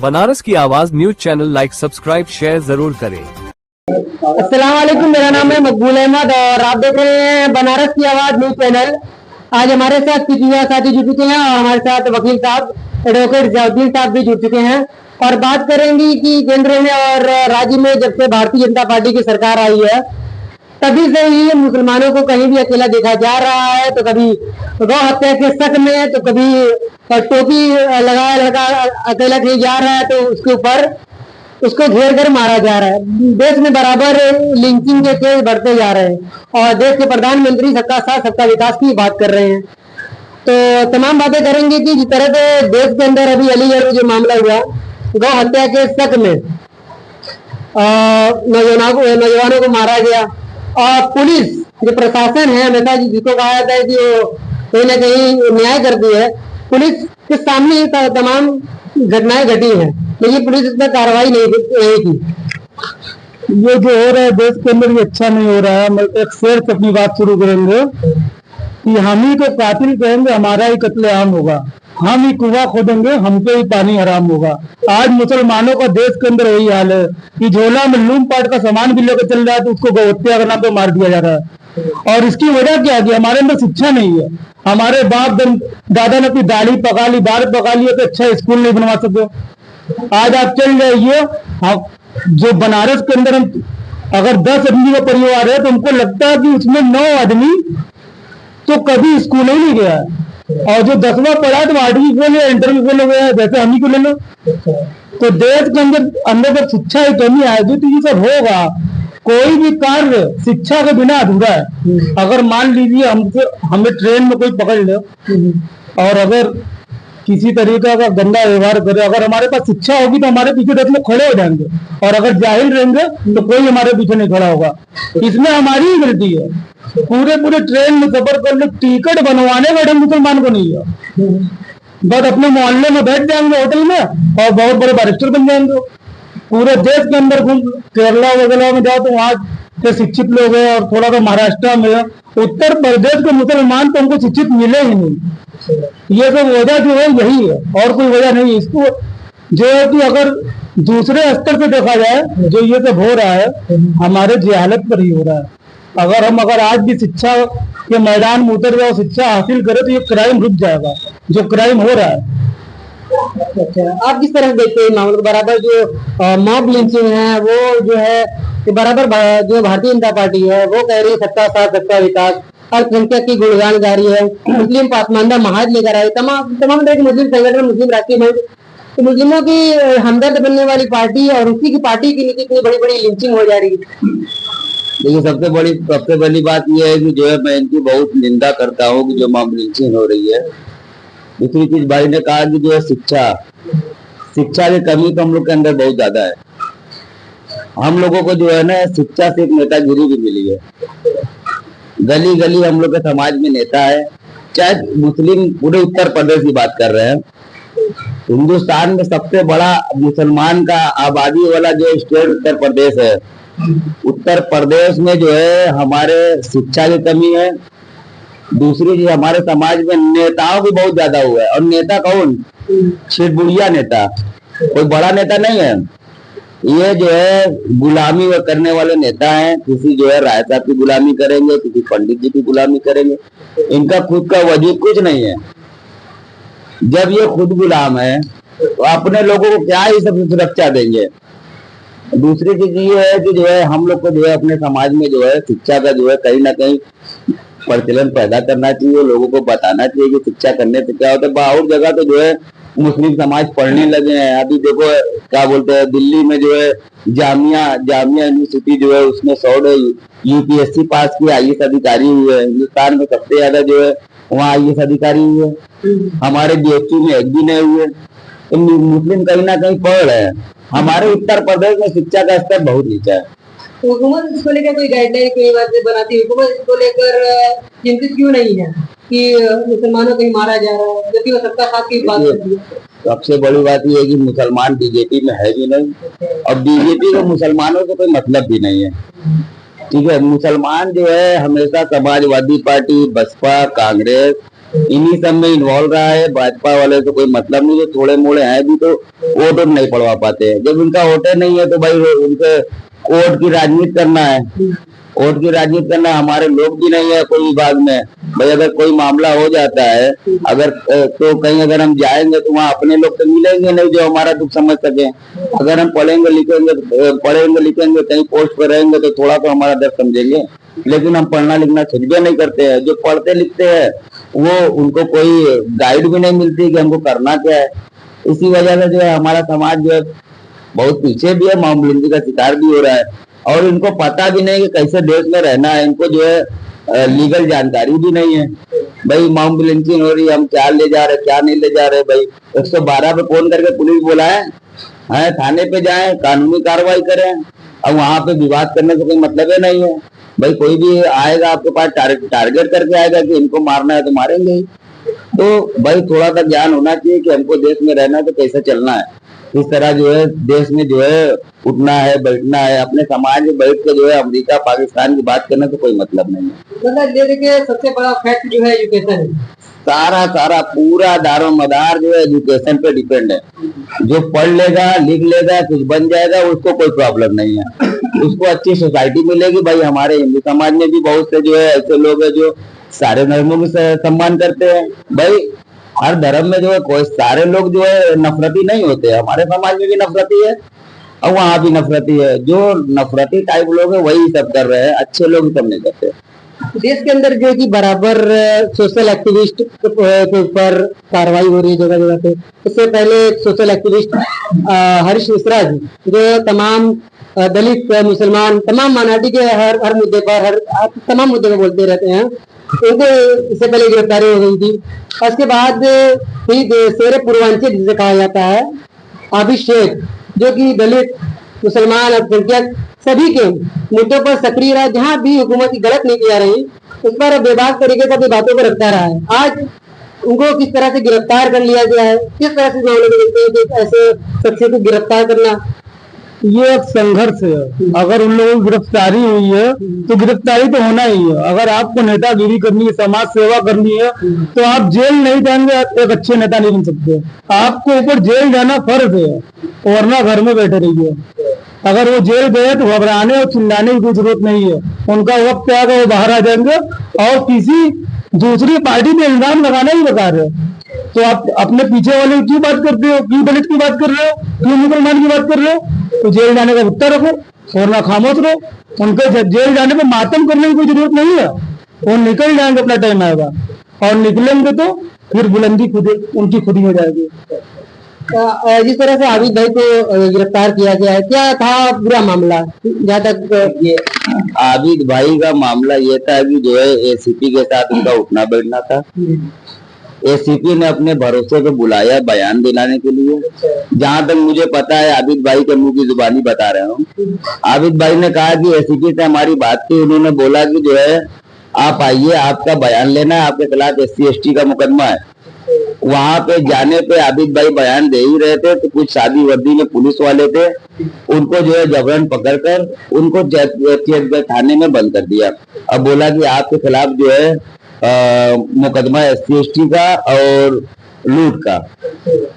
बनारस की आवाज news channel like subscribe share जरूर करें। अस्सलाम वालेकुम, मेरा नाम है मकबूल अहमद और आप देख रहे हैं बनारस की आवाज न्यूज चैनल। आज हमारे साथ पीटीआई साथी जुड़ चुके हैं और हमारे साथ वकील साहब एडवोकेट जयाउद्दीन साहब भी जुड़ चुके हैं और बात करेंगे कि केंद्र में और राज्य में जब से भारतीय जनता पार्टी की सरकार आई है तभी से ही मुसलमानों को कहीं भी अकेला देखा जा रहा है। तो कभी गौ हत्या के शक में, तो कभी टोपी लगाया लड़का अकेला कहीं जा रहा है तो उसके ऊपर उसको घेर कर मारा जा रहा है। देश में बराबर लिंचिंग के केस बढ़ते जा रहे हैं और देश के प्रधानमंत्री सबका साथ सबका विकास की बात कर रहे हैं। तो तमाम बातें करेंगे कि जिस तरह से देश के अंदर अभी अलीगढ़ में जो मामला हुआ गौ हत्या के शक में नौजवानों को मारा गया और पुलिस जो प्रशासन है हमेशा जिसको कहा जाता है कि वो कहीं ना कहीं न्याय करती है, पुलिस के सामने तमाम घटनाएं घटी हैं लेकिन पुलिस इस पर कार्रवाई नहीं की। ये जो हो रहा है देश के अंदर ये अच्छा नहीं हो रहा है। मैं एक शेर से अपनी बात शुरू करेंगे कि हम ही को कातिल कहेंगे, हमारा ही कत्लेआम होगा, हम ही कुआं खोदेंगे, हम पे ही पानी हराम होगा। आज मुसलमानों का देश के अंदर वही हाल है कि झोला में लूम पाट का सामान भी लेकर चल रहा है तो उसको गौहत्या के नाम पे मार दिया जा रहा है। और इसकी वजह क्या है कि हमारे अंदर शिक्षा नहीं है। हमारे बाप दादा ने अपनी दाली पका ली, दाल पका ली तो अच्छा स्कूल नहीं बनवा सके। आज आप चल जाइए जो बनारस के अंदर हम अगर 10 आदमी का परिवार है तो हमको लगता है कि उसमें 9 आदमी तो कभी स्कूल ही नहीं गया है और जो 10वां पढ़ा तो 8वीं फेल या इंटरव्यू फेल हो गया है, जैसे हम ही को ले लो। तो देश के अंदर जब शिक्षा की कमी आएगी तो ये सब होगा। कोई भी कार्य शिक्षा के बिना अधूरा है। अगर मान लीजिए हमें ट्रेन में कोई पकड़ ले और अगर किसी तरीके का गंदा व्यवहार करे, अगर हमारे पास शिक्षा होगी तो हमारे पीछे 10 लोग खड़े हो जाएंगे और अगर जाहिल रहेंगे तो कोई हमारे पीछे नहीं खड़ा होगा। इसमें हमारी ही गलती है। पूरे ट्रेन में सफर कर लो, टिकट बनवाने का ढंग मुसलमान को नहीं है। बस अपने मोहल्ले में बैठ जाएंगे होटल में और बहुत बड़े बैरिस्टर बन जाएंगे। पूरे देश के अंदर केरला वगैरह में जाओ तो वहाँ के शिक्षित लोग हैं और थोड़ा सा महाराष्ट्र में, उत्तर प्रदेश के मुसलमान तो हमको शिक्षित मिले ही नहीं। ये सब वजह जो है यही है और कोई वजह नहीं। इसको जो है कि अगर दूसरे स्तर से देखा जाए जो ये सब हो रहा है हमारे जहालत पर ही हो रहा है। अगर आज भी शिक्षा के मैदान में उतर जाओ, शिक्षा हासिल करे तो ये क्राइम रुक जाएगा जो क्राइम हो रहा है। अच्छा, आप किस तरह देखते हैं मामले बराबर जो मॉब लिंचिंग है वो जो है कि बराबर जो भारतीय जनता पार्टी है वो कह रही है सबका साथ सबका विकास, अल्पसंख्यक की गुणगान जारी है, मुस्लिम पासमानदा महाज लेकर आए, तमाम तरह के मुस्लिम संगठन, मुस्लिम राष्ट्रीय मंच, तो मुस्लिमों की हमदर्द बनने वाली पार्टी और उसी की पार्टी की नीति इतनी बड़ी बड़ी लिंचिंग हो जा रही है। देखिए सबसे पहली बात यह है कि जो है मैं इनकी बहुत निंदा करता हूँ कि जो मॉब लिंचिंग हो रही है। दूसरी चीज भाई ने कहा कि जो है शिक्षा की कमी तो हम लोग के अंदर बहुत ज्यादा है। हम लोगों को जो है ना शिक्षा से एक नेतागिरी भी मिली है। गली गली हम लोग के समाज में नेता है। चाहे मुस्लिम पूरे उत्तर प्रदेश की बात कर रहे हैं, हिंदुस्तान में सबसे बड़ा मुसलमान का आबादी वाला जो स्टेट उत्तर प्रदेश है। उत्तर प्रदेश में जो है हमारे शिक्षा की कमी है। दूसरी चीज हमारे समाज में नेताओं की बहुत ज्यादा हुआ है। और नेता कौन? छिड़बुड़िया नेता, कोई बड़ा नेता नहीं है। ये जो है गुलामी करने वाले नेता हैं। किसी जो है राय साहब की गुलामी करेंगे, किसी पंडित जी की गुलामी करेंगे। इनका खुद का वजूद कुछ नहीं है। जब ये खुद गुलाम है तो अपने लोगों को क्या ही सब सुरक्षा देंगे। दूसरी चीज ये है कि जो है हम लोग को जो है अपने समाज में जो है शिक्षा का जो है कहीं ना कहीं प्रचलन पैदा करना चाहिए। लोगों को बताना चाहिए कि शिक्षा करने से क्या होता है। बहुत जगह तो जो है मुस्लिम समाज पढ़ने लगे हैं। अभी देखो क्या बोलते हैं, दिल्ली में जो है जामिया यूनिवर्सिटी जो है उसमें 100 यूपीएससी पास की IAS अधिकारी हुए हैं। हिंदुस्तान में सबसे ज्यादा जो है वहाँ IAS अधिकारी हुए। हमारे BSc में एक भी नहीं हुए। तो मुस्लिम कहीं ना कहीं पढ़ रहे हैं। हमारे उत्तर प्रदेश में शिक्षा का स्तर बहुत नीचा है। तो हुकूमत इसको लेकर कोई गाइडलाइन कई बार से बनाती है, हुकूमत इसको लेकर चिंतित क्यों नहीं है कि मुसलमानों को ही मारा जा रहा है जबकि वो सबका साथ की बात करती है। सबसे बड़ी बात यह है कि मुसलमान बीजेपी में है भी नहीं और बीजेपी को मुसलमानों को कोई मतलब भी नहीं है। ठीक है, मुसलमान जो है हमेशा समाजवादी पार्टी, बसपा, कांग्रेस इन्हीं सब में इन्वॉल्व रहा है। भाजपा वाले तो कोई मतलब नहीं, जो थोड़े मोड़े हैं भी तो वोट नहीं पड़वा पाते हैं। जब उनका वोटर नहीं है तो भाई उनके वोट की राजनीति करना है, वोट की राजनीति करना। हमारे लोग भी नहीं है कोई विभाग में। भाई अगर कोई मामला हो जाता है, अगर तो कहीं अगर हम जाएंगे तो वहाँ अपने लोग तो मिलेंगे नहीं जो हमारा दुख समझ सके। अगर हम पढ़ेंगे लिखेंगे कहीं पोस्ट पर रहेंगे तो थोड़ा तो हमारा दर्द समझेंगे, लेकिन हम पढ़ना लिखना खुद भी नहीं करते हैं। जो पढ़ते लिखते हैं वो उनको कोई गाइड भी नहीं मिलती कि हमको करना क्या है। इसी वजह से जो है हमारा समाज जो है बहुत पीछे भी है, मामूली का शिकार भी हो रहा है। और इनको पता भी नहीं कि कैसे देश में रहना है। इनको जो है लीगल जानकारी भी नहीं है। भाई मॉब लिंचिंग हो रही है, हम क्या ले जा रहे क्या नहीं ले जा रहे। भाई 112 पे फोन करके पुलिस बुलाए है, थाने पे जाए, कानूनी कार्रवाई करें। अब वहां पे विवाद करने से कोई मतलब ही नहीं है। भाई कोई भी आएगा आपके पास टारगेट करके आएगा कि इनको मारना है तो मारेंगे ही। तो भाई थोड़ा सा ज्ञान होना चाहिए कि हमको देश में रहना है तो कैसे चलना है। इस तरह जो है देश में जो है उठना है बैठना है, अपने समाज में बैठ के जो है अमेरिका पाकिस्तान की बात करने से कोई मतलब नहीं है। मतलब ये देखिए सबसे बड़ा फैक्ट जो है एजुकेशन है। सारा पूरा दारोमदार जो है एजुकेशन पे डिपेंड है। जो पढ़ लेगा लिख लेगा कुछ बन जाएगा, उसको कोई प्रॉब्लम नहीं है, उसको अच्छी सोसाइटी मिलेगी। भाई हमारे हिंदू समाज में भी बहुत से जो है ऐसे लोग हैं जो सारे धर्मों का सम्मान करते हैं। भाई हर धर्म में जो है कोई सारे लोग जो है नफरती नहीं होते। हमारे समाज में भी नफरती है और वहाँ भी नफरती है। जो नफरती टाइप लोग है वही सब कर रहे हैं, अच्छे लोग सब नहीं करते। देश के अंदर जो है कि बराबर सोशल एक्टिविस्ट के ऊपर कार्रवाई हो रही है जगह जगह पे। इससे पहले सोशल एक्टिविस्ट हरीश मिश्रा जी जो तमाम दलित मुसलमान तमाम माइनॉरिटी के हर मुद्दे पर तमाम मुद्दे पर बोलते रहते हैं, उनको इससे पहले गिरफ्तारी हो गई थी। उसके बाद शेर पूर्वांचल जिसे कहा जाता है आबिद शेख जो कि दलित मुसलमान अल्पसंख्यक सभी के मुद्दों पर सक्रिय रहा। जहाँ भी हुकूमत की गलत नीति आ रही उस पर बेबाक तरीके से अपनी बातों को रखता रहा है। आज उनको किस तरह से गिरफ्तार कर लिया गया है, किस तरह से मामले में देखते हैं कि ऐसे शख्स को गिरफ्तार करना ये एक संघर्ष है। अगर उन लोगों की गिरफ्तारी हुई है तो गिरफ्तारी तो होना ही है। अगर आपको नेतागिरी करनी है, समाज सेवा करनी है तो आप जेल नहीं जाएंगे, एक अच्छे नेता नहीं बन सकते। आपको ऊपर जेल जाना फर्ज है, वरना घर में बैठे रहिए। अगर वो जेल गए तो घबराने और चिल्लाने की कोई जरूरत नहीं है। उनका वक्त आएगा वो बाहर आ जाएंगे। और किसी दूसरी पार्टी पे इल्जाम लगाना ही बता रहे हो तो आप अपने पीछे वाले की क्यों बात करते हो, क्यों दलित की बात कर रहे हो, क्यों मुसलमान की बात कर रहे हो। तो जेल जाने का उत्तर रखो और ना खामोश रहो। उनके जेल जाने पर मातम करने की कोई जरूरत नहीं है। वो निकल जाएंगे, अपना टाइम आएगा और निकलेंगे तो फिर बुलंदी खुद उनकी खुद ही हो जाएगी। जिस तरह से आबिद भाई को गिरफ्तार किया गया है, क्या था पूरा मामला? जहाँ तक ये आबिद भाई का मामला ये था कि जो है एसीपी के साथ उनका उठना बैठना था। एसीपी ने अपने भरोसे पे बुलाया बयान दिलाने के लिए। जहां तक मुझे पता है आबिद भाई के मुंह की जुबानी बता रहा हूँ। आबिद भाई ने कहा कि एसीपी से हमारी बात की, उन्होंने बोला कि जो है आप आइए, आपका बयान लेना है, आपके खिलाफ SC/ST का मुकदमा है। वहां पे जाने पे आबिद भाई बयान दे ही रहे थे तो कुछ शादी वर्दी में पुलिस वाले थे, उनको जो है जबरन पकड़कर उनको चेतगढ़ थाने में बंद कर दिया। अब बोला कि आपके खिलाफ जो है मुकदमा SC/ST का और लूट का,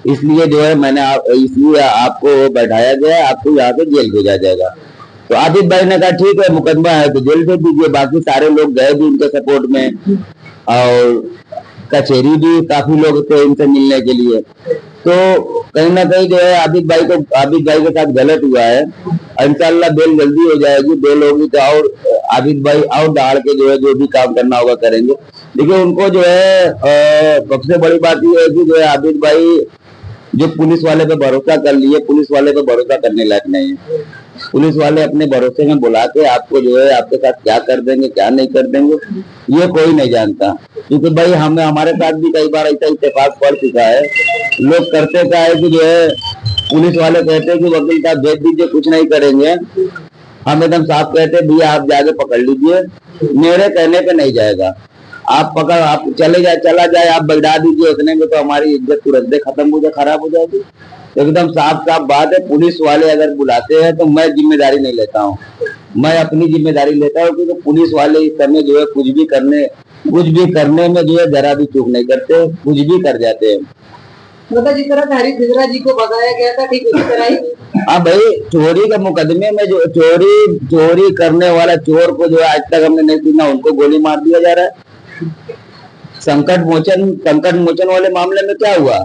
इसलिए जो है इसलिए आपको बैठाया गया, आपको यहाँ से जेल भेजा जाएगा। तो आबिद भाई ने कहा ठीक है मुकदमा है तो जेल भेज दीजिए। बाकी सारे लोग गए भी उनके सपोर्ट में और कचहरी भी काफी लोग थे इनसे मिलने के लिए। तो कहीं ना कहीं जो है आबिद भाई के साथ गलत हुआ है। इंशाल्लाह बेल जल्दी हो जाएगी, बेल होगी तो और आबिद भाई और दहाड़ के जो है जो भी काम करना होगा करेंगे। देखिए उनको जो है सबसे बड़ी बात ये है कि जो है आबिद भाई जो पुलिस वाले पे भरोसा कर लिए, पुलिस वाले पे भरोसा करने लायक नहीं है। पुलिस वाले अपने भरोसे में बुला के आपको जो है आपके साथ क्या कर देंगे क्या नहीं कर देंगे ये कोई नहीं जानता। क्योंकि भाई हमारे साथ भी कई बार ऐसा इत्तेफाक पड़ चुका है। लोग करते क्या है कि जो है पुलिस वाले कहते हैं कि वकील साहब भेज दीजिए, कुछ नहीं करेंगे। हम एकदम साफ कहते हैं भैया आप जाके पकड़ लीजिए, मेरे कहने पे नहीं जाएगा। आप पकड़, आप चला जाए, आप बढ़ा दीजिए उतने में तो हमारी इज्जत तुरंत खत्म हो जाए, खराब हो जाएगी। एकदम साफ साफ बात है। पुलिस वाले अगर बुलाते हैं तो मैं जिम्मेदारी नहीं लेता हूँ, मैं अपनी जिम्मेदारी लेता हूँ, क्योंकि पुलिस वाले इस समय जो है कुछ भी करने में जो है जरा भी चूक नहीं करते, कुछ भी कर जाते हैं। मतलब जिस तरह हरीश खिजरा जी को भगाया गया था, ठीक उसी तरह ही। हाँ भाई, चोरी के मुकदमे में जो चोरी करने वाला चोर को जो है आज तक हमने नहीं सुना, उनको गोली मार दिया जा रहा है। संकट मोचन वाले मामले में क्या हुआ?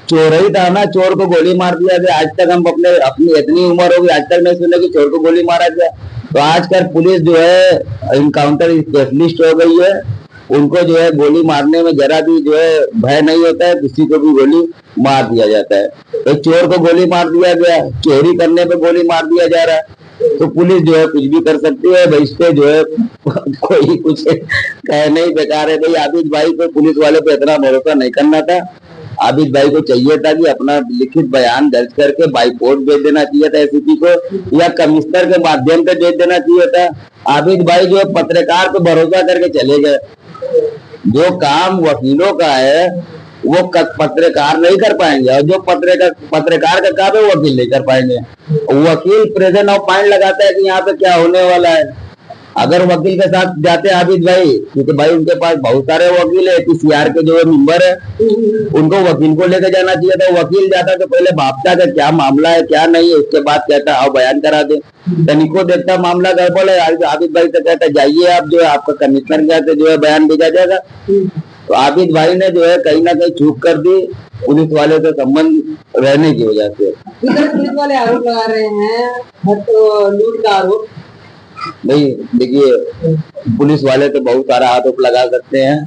चोर ही था ना, चोर को गोली मार दिया गया। आज तक हम अपनी इतनी उम्र होगी, आज तक नहीं सुने कि चोर को गोली मारा गया। तो आजकल पुलिस जो है इनकाउंटर स्पेशलिस्ट हो गई है, उनको जो है गोली मारने में जरा भी जो है भय नहीं होता है, किसी को भी गोली मार दिया जाता है। तो चोर को गोली मार दिया गया, चोरी करने पे गोली मार दिया जा रहा है, तो पुलिस जो है कुछ भी कर सकती है भाई। इस पे जो है कोई कुछ कह नहीं, बेकार है भाई। आबिद भाई को पुलिस वाले पे इतना भरोसा नहीं करना था। आबिद भाई को चाहिए था कि अपना लिखित बयान दर्ज करके बाई कोर्ट भेज देना चाहिए था एसीपी को, या कमिश्नर के माध्यम से भेज देना चाहिए था। आबिद भाई जो पत्रकार पे भरोसा करके चले गए। जो काम वकीलों का है वो पत्रकार नहीं कर पाएंगे, और जो पत्रकार का काम है वो वकील नहीं कर पाएंगे। वकील प्रेजेंट ऑफ माइंड लगाता है कि यहाँ पे क्या होने वाला है। अगर वकील के साथ जाते हैं आबिद भाई, क्योंकि भाई उनके पास बहुत सारे वकील है, पीसीआर के जो मेंबर है, उनको वकील को लेकर जाना चाहिए था। वकील जाता तो पहले भापता था क्या मामला है क्या नहीं है, उसके बाद कहता आओ बयान करा दे। तनिको देखता मामला गड़बड़ है, आबिद भाई तो कहता जाइए आप, जो है आपका कमिश्नर गया तो जो है बयान भेजा जाएगा। तो आबिद भाई ने जो है कहीं ना कहीं चूक कर दी पुलिस वाले से संबंध रहने की वजह से। पुलिस वाले आरोप लगा रहे हैं लूट का आरोप। नहीं देखिए, पुलिस वाले तो बहुत सारा आरोप लगा सकते हैं।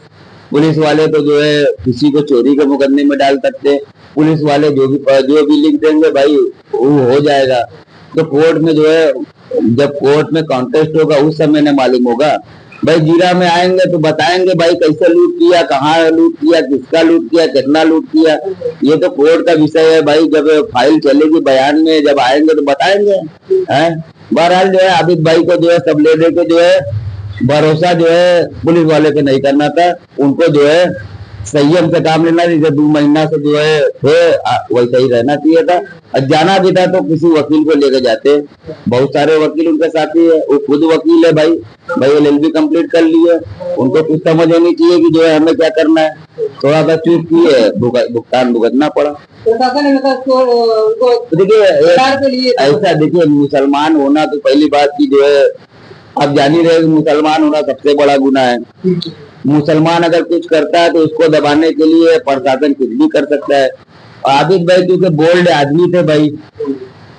पुलिस वाले तो जो है किसी को चोरी के मुकदमे में डाल सकते हैं। पुलिस वाले जो भी लिख देंगे भाई वो हो जाएगा। तो कोर्ट में जो है, जब कोर्ट में कॉन्टेस्ट होगा उस समय न मालूम होगा। भाई जीरा में आएंगे तो बताएंगे भाई कैसे लूट किया, कहाँ लूट किया, किसका लूट किया, कितना लूट किया, ये तो कोर्ट का विषय है भाई। जब फाइल चलेगी बयान में, जब आएंगे तो बताएंगे। हैं बहरहाल जो है आबिद भाई को जो है सब ले दे के जो है भरोसा जो है पुलिस वाले पे नहीं करना था। उनको जो है संयम से काम लेना चाहिए। 2 महीना से जो है वैसा ही रहना चाहिए था। और जाना भी था तो किसी वकील को लेके जाते। बहुत सारे वकील उनके साथी है, वो खुद वकील है भाई LLB कंप्लीट कर लिए। उनको कुछ समझ होनी चाहिए कि जो है हमें क्या करना है। थोड़ा सा चूक की है, भुगतान भुगतना पड़ा। देखिए ऐसा, देखिए मुसलमान होना तो पहली बात की जो है आप जान ही रहे, मुसलमान होना सबसे बड़ा गुनाह है। मुसलमान अगर कुछ करता है तो उसको दबाने के लिए प्रशासन कुछ भी कर सकता है। आबिद भाई क्योंकि बोल्ड आदमी थे भाई,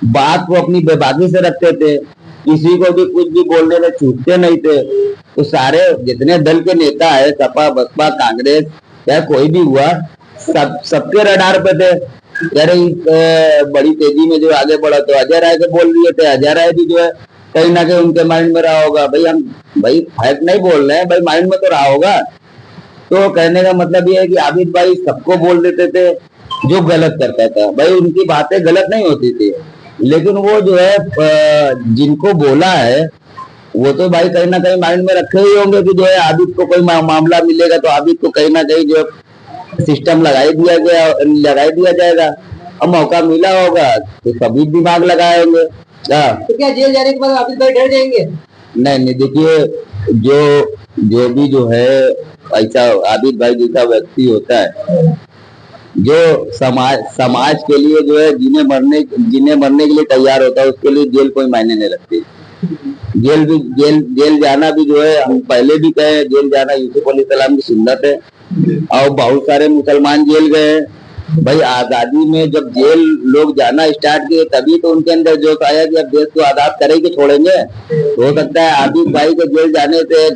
बात को अपनी बेबाकी से रखते थे, किसी को भी कुछ भी बोलने में चूकते नहीं थे। तो सारे जितने दल के नेता है, सपा बसपा कांग्रेस या कोई भी हुआ, सबके रडार पे थे। यार बड़ी तेजी में जो आगे बढ़ा तो अजय राय के बोल दिए थे। अजय राय भी जो है कहीं ना कहीं उनके माइंड में रहा होगा भाई, हम भाई फैक्ट नहीं बोल रहे हैं भाई, माइंड में तो रहा होगा। तो कहने का मतलब ये है कि आबिद भाई सबको बोल देते थे जो गलत करता था। भाई उनकी बातें गलत नहीं होती थी, लेकिन वो जो है जिनको बोला है वो तो भाई कहीं ना कहीं माइंड में रखे ही होंगे कि जो है आबिद को कोई मामला मिलेगा तो आबिद को कहीं ना कहीं जो सिस्टम लगाई दिया जाएगा। अब मौका मिला होगा तो सभी दिमाग लगाएंगे। तो क्या जेल जाने के बाद आबिद भाई डर जाएंगे? नहीं, देखिए जो भी जो है ऐसा आबिद भाई जैसा व्यक्ति होता है जो समाज के लिए जो है जीने मरने के लिए तैयार होता है, उसके लिए जेल कोई मायने नहीं रखती। जेल जाना भी जो है, हम पहले भी कहे, जेल जाना यूसुफ अलैहिस्सलाम की सुन्नत है। और बहुत सारे मुसलमान जेल गए भाई। आजादी में जब जेल लोग जाना स्टार्ट किए तभी तो उनके अंदर जोश आया कि अब देश को आजाद करेंगे, छोड़ेंगे। हो सकता है आबिद भाई के जेल जाने से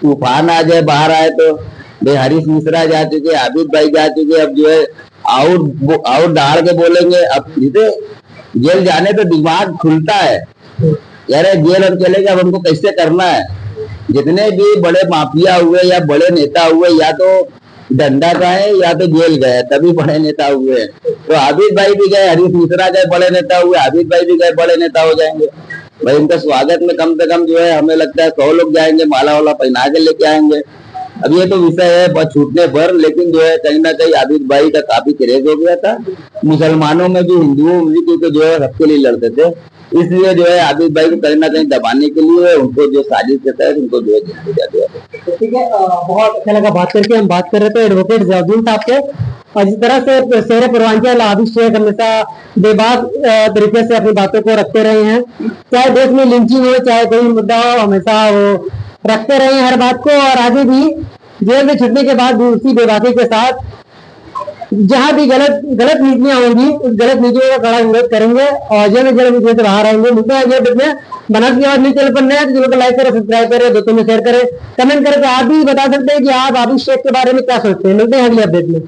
तूफान आ जाए, बाहर आए तो भाई हरीश मिश्रा जा चुके, आबिद भाई जा चुके, अब जो है और दहाड़ के बोलेंगे। अब जेल जाने तो दिमाग खुलता है, यार जेल हम चले गए, अब हमको कैसे करना है। जितने भी बड़े माफिया हुए या बड़े नेता हुए, या तो डंडा का है या तो जेल गए, तभी बड़े नेता हुए। तो आबिद भाई भी गए, हरीश मिश्रा गए, बड़े नेता हुए। आबिद भाई भी गए, बड़े नेता हो जाएंगे भाई। उनका स्वागत में कम से कम जो है हमें लगता है 100 लोग जाएंगे, माला वाला पहना के लेके आएंगे। अब ये तो विषय है बस छूटने पर, लेकिन जो है कहीं ना कहीं आबिद भाई का काफी क्रेज हो गया था मुसलमानों में भी, हिंदुओं में भी, क्योंकि जो है सबके लिए लड़ते थे। इसलिए जो है आबिद भाई को कहीं ना कहीं दबाने के लिए उनको जो साजिश के तहत उनको जो है जेल भेजा गया। ठीक है, बहुत अच्छा लगा बात करके। हम बात कर रहे थे एडवोकेट जयाउद्दीन साहब के, और जिस तरह से शेर पूर्वांचल हाफिज शेख हमेशा बेबाक तरीके से अपनी बातों को रखते रहे हैं, चाहे देश में लिंचिंग हो चाहे कोई मुद्दा हो, हमेशा वो रखते रहे हैं हर बात को। और आगे भी जेल में छुटने के बाद भी उसी बेबाकी के साथ जहां भी गलत नीतियां होंगी उस गलत नीतियों का कड़ा विरोध करेंगे और जेल में जेल से बाहर आएंगे। मिलते हैं अगले में बनारस की आवाज न्यूज चैनल पर नए तो लाइक करें, सब्सक्राइब करें, दोस्तों में शेयर करें, कमेंट करके आप भी बता सकते हैं कि आप हाफिज शेख के बारे में क्या सोचते हैं। मिलते हैं अगले अपडेट में।